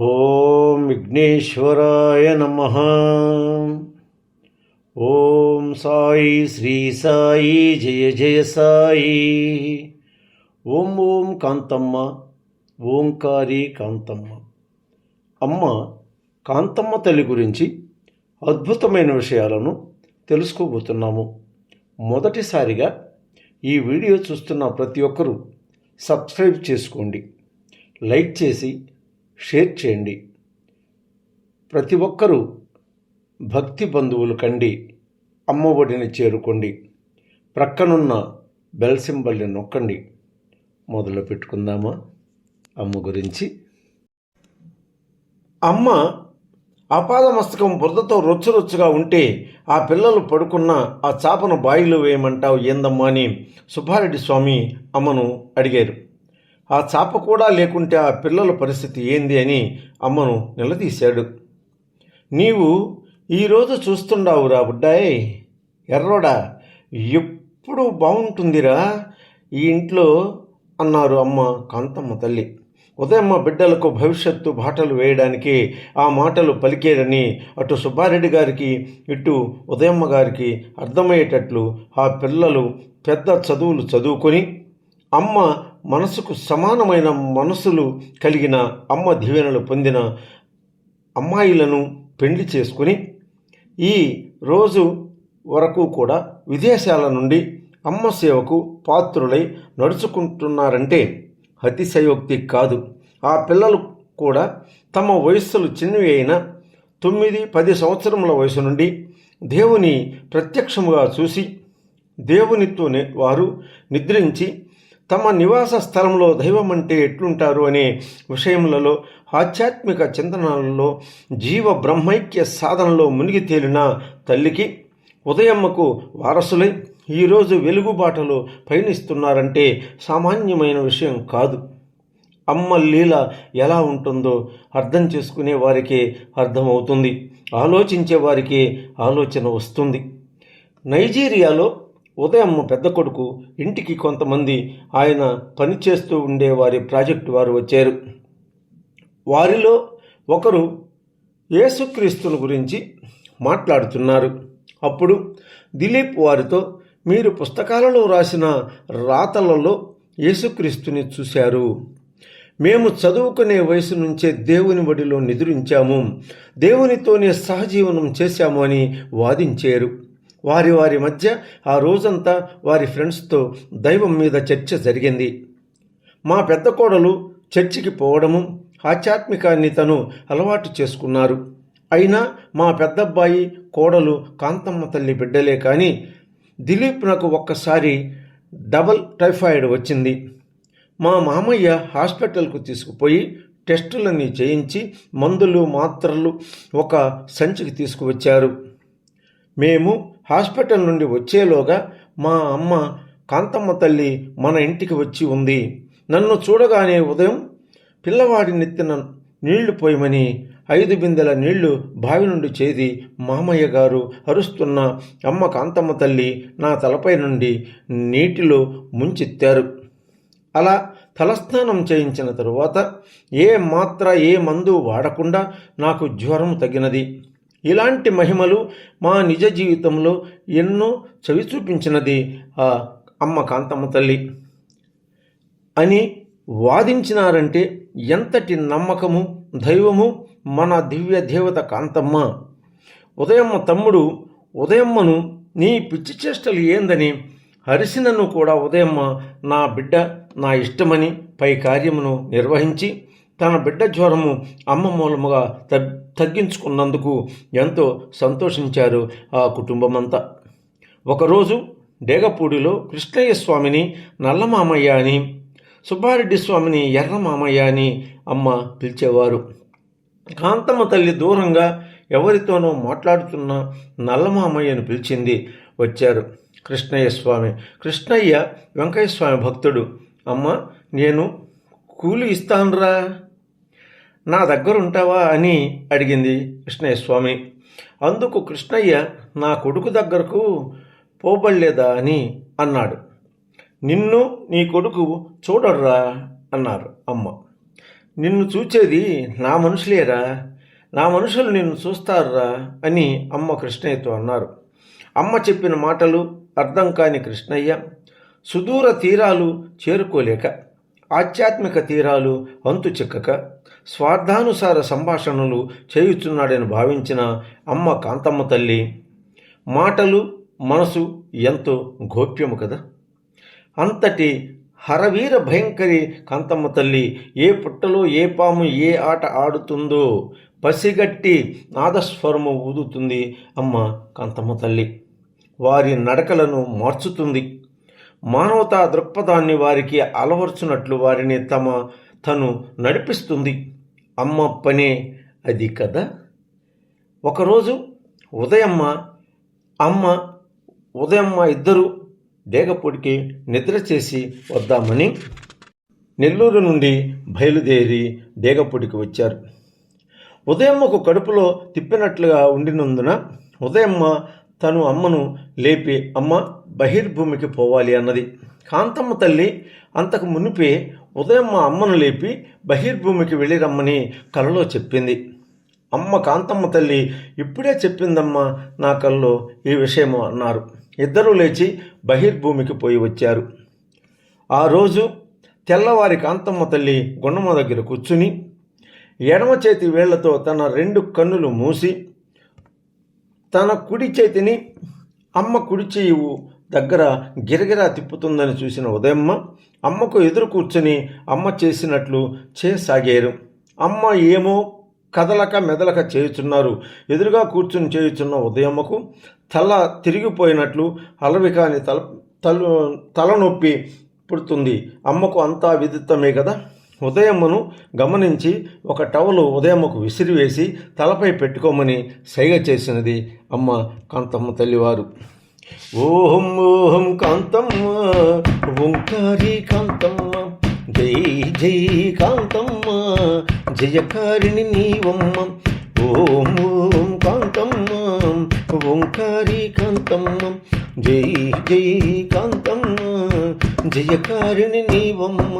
ఓం విఘ్నేశ్వరాయ నమః. ఓం సాయి శ్రీ సాయి జయ జయ సాయి. ఓం ఓం కాంతమ్మ, ఓంకారి కాంతమ్మ. అమ్మ కాంతమ్మ తల్లి గురించి అద్భుతమైన విషయాలను తెలుసుకోబోతున్నాము. మొదటిసారిగా ఈ వీడియో చూస్తున్న ప్రతి ఒక్కరూ సబ్స్క్రైబ్ చేసుకోండి, లైక్ చేసి షేర్ చేయండి. ప్రతి ఒక్కరూ భక్తి బంధువులు కండి అమ్మ ఒడిని చేరుకోండి. ప్రక్కనున్న బెల్ సింబల్ని నొక్కండి. మొదలు పెట్టుకుందామా అమ్మ గురించి. అమ్మ ఆపాదమస్తకం బురదతో రొచ్చురొచ్చుగా ఉంటే ఆ పిల్లలు పడుకున్న ఆ చాపను బాయిలో వేయమంటావు ఏందమ్మా అని సుబ్బారెడ్డి స్వామి అమ్మను అడిగారు. ఆ చాప కూడా లేకుంటే ఆ పిల్లల పరిస్థితి ఏంది అని అమ్మను నిలదీశాడు. నీవు ఈరోజు చూస్తుండావురా బుడ్డాయ్, ఎర్రోడా, ఎప్పుడు బాగుంటుందిరా ఈ ఇంట్లో అన్నారు అమ్మ కాంతమ్మ తల్లి. ఉదయమ్మ బిడ్డలకు భవిష్యత్తు బాటలు వేయడానికి ఆ మాటలు పలికేరని అటు సుబ్బారెడ్డి గారికి ఇటు ఉదయమ్మ గారికి అర్థమయ్యేటట్లు ఆ పిల్లలు పెద్ద చదువులు చదువుకొని అమ్మ మనసుకు సమానమైన మనసులు కలిగిన అమ్మ దీవెనలు పొందిన అమ్మాయిలను పెళ్లి చేసుకుని ఈ రోజు వరకు కూడా విదేశాల నుండి అమ్మ సేవకు పాత్రులై నడుచుకుంటున్నారంటే అతిశయోక్తి కాదు. ఆ పిల్లలు కూడా తమ వయస్సులు చిన్నవి అయిన 9-10 సంవత్సరముల వయసు నుండి దేవుని ప్రత్యక్షముగా చూసి దేవునితోనే వారు నిద్రించి తమ నివాస స్థలంలో దైవం అంటే ఎట్లుంటారు అనే విషయములలో ఆధ్యాత్మిక చింతనలలో జీవ బ్రహ్మైక్య సాధనలో మునిగి తేలిన తల్లికి ఉదయమ్మకు వారసులై ఈరోజు వెలుగుబాటలో పయనిస్తున్నారంటే సామాన్యమైన విషయం కాదు. అమ్మ లీల ఎలా ఉంటుందో అర్థం చేసుకునే వారికే అర్థమవుతుంది, ఆలోచించే వారికే ఆలోచన వస్తుంది. నైజీరియాలో ఉదయమ్మ పెద్ద కొడుకు ఇంటికి కొంతమంది ఆయన పనిచేస్తూ ఉండే వారి ప్రాజెక్టు వారు వచ్చారు. వారిలో ఒకరు యేసుక్రీస్తుని గురించి మాట్లాడుతున్నారు. అప్పుడు దిలీప్ వారితో, మీరు పుస్తకాలలో రాసిన రాతలలో యేసుక్రీస్తుని చూశారు, మేము చదువుకునే వయసు నుంచే దేవుని బడిలో నిద్రించాము, దేవునితోనే సహజీవనం చేశాము అని వాదించారు. వారి మధ్య ఆ రోజంతా వారి ఫ్రెండ్స్తో దైవం మీద చర్చ జరిగింది. మా పెద్ద కోడలు చర్చికి పోవడము, ఆధ్యాత్మికాన్ని తను అలవాటు చేసుకున్నారు. అయినా మా పెద్దబ్బాయి కోడలు కాంతమ్మ తల్లి బిడ్డలే కానీ దిలీప్ నాకు ఒక్కసారి డబల్ టైఫాయిడ్ వచ్చింది. మా మామయ్య హాస్పిటల్కు తీసుకుపోయి టెస్టులన్నీ చేయించి మందులు మాత్రలు ఒక సంచికి తీసుకువచ్చారు. మేము హాస్పిటల్ నుండి వచ్చేలోగా మా అమ్మ కాంతమ్మ తల్లి మన ఇంటికి వచ్చి ఉంది. నన్ను చూడగానే ఉదయం పిల్లవాడి నెత్తిన నీళ్లు పోయమని 5 బిందెల నీళ్లు బావి నుండి చేది మామయ్య గారు అరుస్తున్న అమ్మ కాంతమ్మ తల్లి నా తలపై నుండి నీటిలో ముంచెత్తారు. అలా తలస్నానం చేయించిన తరువాత ఏ మందు వాడకుండా నాకు జ్వరం తగ్గినది. ఇలాంటి మహిమలు మా నిజ జీవితంలో ఎన్నో చవి చూపించినది ఆ అమ్మ కాంతమ్మ తల్లి అని వాదించినారంటే ఎంతటి నమ్మకము, దైవము మన దివ్య దేవత కాంతమ్మ. ఉదయమ్మ తమ్ముడు ఉదయమ్మను నీ పిచ్చి చేష్టలు ఏందని అరిసినను కూడా ఉదయమ్మ నా బిడ్డ నా ఇష్టమని పై కార్యమును నిర్వహించి తన బిడ్డ జ్వరము అమ్మ మూలముగా తగ్గించుకున్నందుకు ఎంతో సంతోషించారు ఆ కుటుంబమంతా. ఒకరోజు డేగపూడిలో కృష్ణయ్య స్వామిని నల్లమామయ్య అని, సుబ్బారెడ్డి స్వామిని ఎర్రమామయ్య అని అమ్మ పిలిచేవారు. కాంతమ్మ తల్లి దూరంగా ఎవరితోనో మాట్లాడుతున్న నల్లమామయ్యను పిలిచింది. వచ్చారు కృష్ణయ్య స్వామి. కృష్ణయ్య వెంకయ్య స్వామి భక్తుడు. అమ్మ, నేను కూలి ఇస్తానురా, నా దగ్గర ఉంటావా అని అడిగింది కృష్ణయ్య స్వామి. అందుకు కృష్ణయ్య నా కొడుకు దగ్గరకు పోబడలేదా అని అన్నాడు. నిన్ను నీ కొడుకు చూడర్రా అన్నారు అమ్మ. నిన్ను చూచేది నా మనుషులేరా, నా మనుషులు నిన్ను చూస్తారా అని అమ్మ కృష్ణయ్యతో అన్నారు. అమ్మ చెప్పిన మాటలు అర్థం కాని కృష్ణయ్య సుదూర తీరాలు చేరుకోలేక, ఆధ్యాత్మిక తీరాలు అంతు చిక్కక స్వార్థానుసార సంభాషణలు చేయుచున్నాడని భావించిన అమ్మ కాంతమ్మ తల్లి మాటలు మనసు ఎంతో గోప్యము కదా. అంతటి హరవీర భయంకరి కాంతమ్మ తల్లి ఏ పుట్టలో ఏ పాము ఏ ఆట ఆడుతుందో పసిగట్టి నాదస్వరము ఊదుతుంది అమ్మ కాంతమ్మ తల్లి. వారి నడకలను మార్చుతుంది. మానవతా దృక్పథాన్ని వారికి అలవర్చునట్లు వారిని తను నడిపిస్తుంది. అమ్మ పనే అది కదా. ఒకరోజు ఉదయమ్మ ఇద్దరు డేగపూడికి నిద్ర చేసి వద్దామని నెల్లూరు నుండి బయలుదేరి డేగపూడికి వచ్చారు. ఉదయమ్మకు కడుపులో తిప్పినట్లుగా ఉండినందున ఉదయమ్మ తను అమ్మను లేపి, అమ్మ బహిర్భూమికి పోవాలి అన్నది. కాంతమ్మ తల్లి అంతకు మునిపే ఉదయమ్మ అమ్మను లేపి బహిర్భూమికి వెళ్ళి రమ్మని కలలో చెప్పింది. అమ్మ కాంతమ్మ తల్లి ఇప్పుడే చెప్పిందమ్మా నా కల్లో ఈ విషయము అన్నారు. ఇద్దరూ లేచి బహిర్భూమికి పోయి వచ్చారు. ఆ రోజు తెల్లవారి కాంతమ్మ తల్లి గుండమ్మ దగ్గర కూర్చుని ఎడమ చేతి వేళ్లతో తన 2 కన్నులు మూసి తన కుడి చేతిని అమ్మ కుడి చేయి దగ్గర గిరగిరా తిప్పుతుందని చూసిన ఉదయమ్మ అమ్మకు ఎదురు కూర్చొని అమ్మ చేసినట్లు చేయసాగారు. అమ్మ ఏమో కదలక మెదలక చేయుచున్నారు. ఎదురుగా కూర్చుని చేయుచున్న ఉదయమ్మకు తల తిరిగిపోయినట్లు అలవికాని తలనొప్పి పుడుతుంది. అమ్మకు అంతా విదిత్తమే కదా. ఉదయమ్మను గమనించి ఒక టవలు ఉదయమ్మకు విసిరివేసి తలపై పెట్టుకోమని సైగ చేసినది అమ్మ కాంతమ్మ తల్లివారు. ఓహం ఓహం కాంతమ్మ ఓంకారి కాంతమ్మ, జై జై కాంతమ్మ జయకారిణి నీవమ్మ. ఓం ఓం కాంతమ్మ ఓంకారి కాంతమ్మ, జై జై కాంతమ్మ జయకారిణి నీవమ్మ.